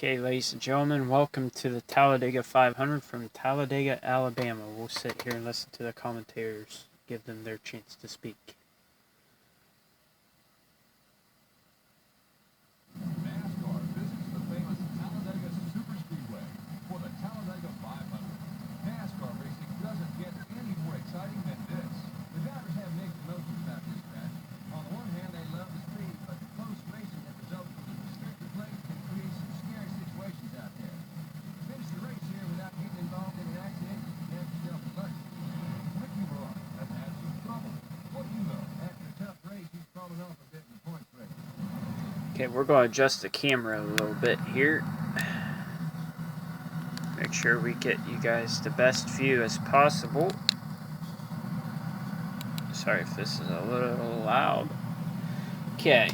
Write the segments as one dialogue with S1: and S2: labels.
S1: Okay, ladies and gentlemen, welcome to the Talladega 500 from Talladega, Alabama. We'll sit here and listen to the commentators, give them their chance to speak.
S2: NASCAR visits the famous Talladega Superspeedway for the Talladega 500. NASCAR racing doesn't get any more exciting than this. The drivers have mixed emotions about this track. On the one hand, they love the speed, but the close racing that results from the restricted lanes can create some scary situations out there. Finish the race here without getting involved in an accident, you have yourself a lucky. Ricky Roy has had some trouble. What do you know? After a tough race, he's fallen off a bit in the points race.
S1: Okay, we're going to adjust the camera a little bit here. Make sure we get you guys the best view as possible. Sorry if this is a little loud. Okay.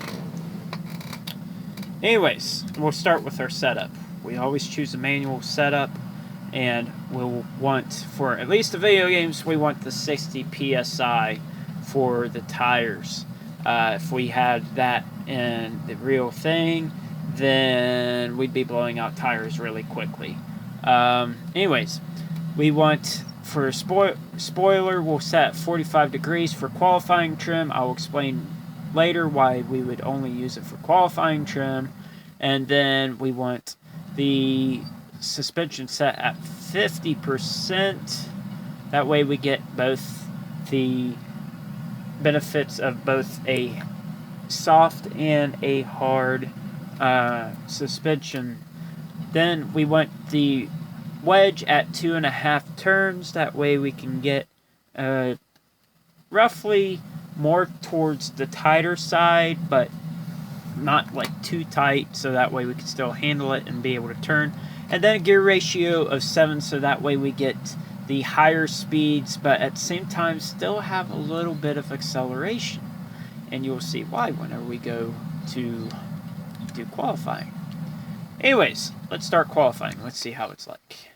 S1: Anyways, we'll start with our setup. We always choose a manual setup, and we'll want, for at least the video games, we want the 60 PSI for the tires. If we had that in the real thing, then we'd be blowing out tires really quickly. Anyways, we want, for spoiler, we'll set 45 degrees for qualifying trim. I'll explain later why we would only use it for qualifying trim. And then we want the suspension set at 50%. That way we get both the benefits of both a soft and a hard suspension. Then we want the wedge at 2.5 turns. That way we can get roughly more towards the tighter side, but not like too tight, so that way we can still handle it and be able to turn. And then a gear ratio of 7, so that way we get the higher speeds, but at the same time still have a little bit of acceleration. And you'll see why whenever we go to do qualifying. Anyways, let's start qualifying. Let's see how it's like.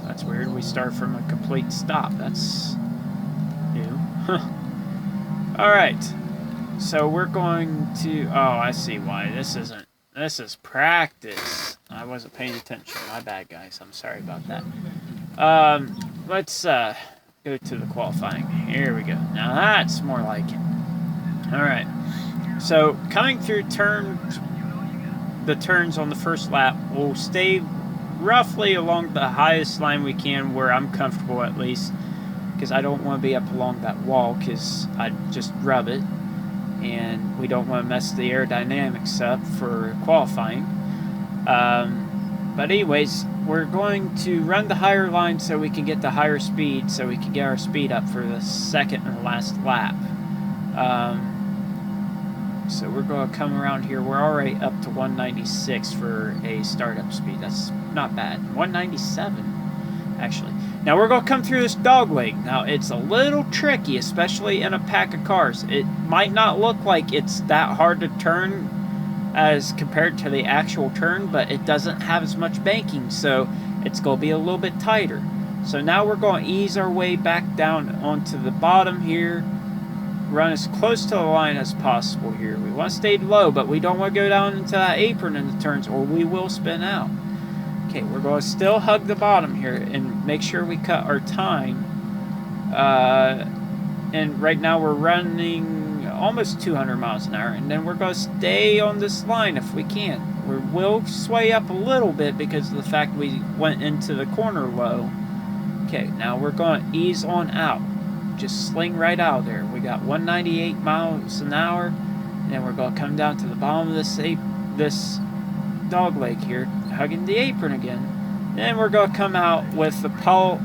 S1: That's weird. We start from a complete stop. That's new. Alright. So we're going to... Oh, I see why. This is practice. I wasn't paying attention. My bad, guys. I'm sorry about that. Let's go to the qualifying. Here we go. Now that's more like it. Alright. So coming through the turns on the first lap, we'll stay roughly along the highest line we can, where I'm comfortable at least, because I don't want to be up along that wall, because I'd just rub it, and we don't want to mess the aerodynamics up for qualifying. But anyways, we're going to run the higher line so we can get the higher speed, so we can get our speed up for the second and last lap. So we're going to come around here. We're already up to 196 for a startup speed. That's not bad. 197, actually. Now we're going to come through this dogleg. Now it's a little tricky, especially in a pack of cars. It might not look like it's that hard to turn as compared to the actual turn, but it doesn't have as much banking, so it's going to be a little bit tighter. So now we're going to ease our way back down onto the bottom here. Run as close to the line as possible here. We want to stay low, but we don't want to go down into that apron in the turns, or we will spin out. Okay, we're going to still hug the bottom here and make sure we cut our time. And right now we're running almost 200 miles an hour, and then we're going to stay on this line if we can. We will sway up a little bit because of the fact we went into the corner low. Okay, now we're going to ease on out. Just sling right out there. We got 198 miles an hour, and then we're going to come down to the bottom of this dog leg here, hugging the apron again. Then we're going to come out with the pole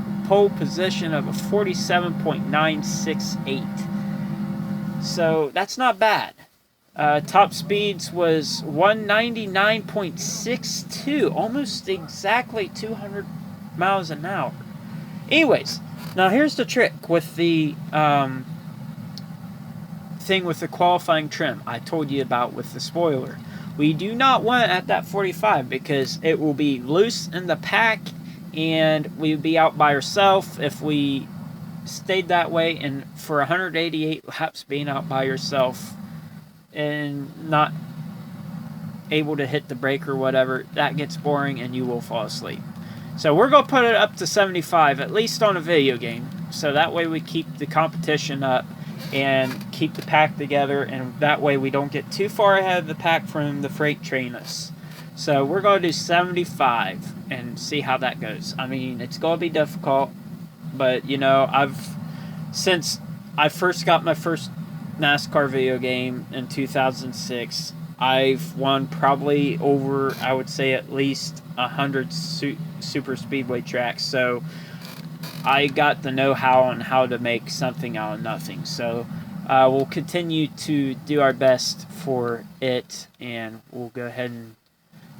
S1: position of a 47.968. So that's not bad. Top speeds was 199.62, almost exactly 200 miles an hour. Anyways, now here's the trick with the thing with the qualifying trim I told you about with the spoiler. We do not want it at that 45 because it will be loose in the pack, and we would be out by ourselves if we stayed that way. And for 188 laps being out by yourself and not able to hit the brake or whatever, that gets boring and you will fall asleep. So we're going to put it up to 75, at least on a video game. So that way we keep the competition up and keep the pack together, and that way we don't get too far ahead of the pack from the freight trainers. So we're going to do 75 and see how that goes. I mean, it's going to be difficult, but you know, since I first got my first NASCAR video game in 2006, I've won probably over, I would say, at least 100 super speedway tracks. So I got the know-how on how to make something out of nothing. So we'll continue to do our best for it, and we'll go ahead and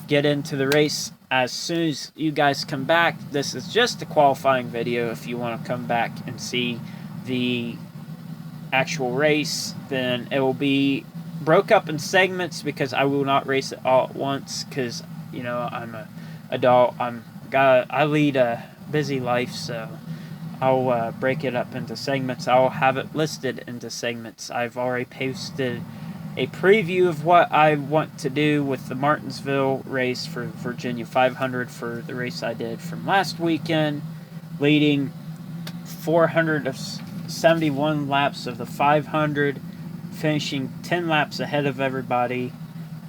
S1: get into the race as soon as you guys come back. This is just a qualifying video. If you want to come back and see the actual race, then it will be broke up in segments, because I will not race it all at once, because you know, I'm an adult. I lead a busy life, so I'll break it up into segments. I'll have it listed into segments. I've already posted a preview of what I want to do with the Martinsville race for Virginia 500 for the race I did from last weekend, leading 471 laps of the 500, finishing 10 laps ahead of everybody.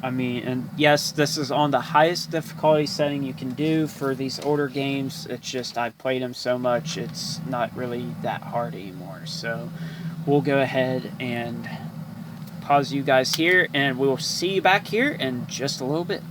S1: I mean, and yes, this is on the highest difficulty setting you can do for these older games. It's just I played them so much, it's not really that hard anymore. So we'll go ahead and pause you guys here, and we'll see you back here in just a little bit.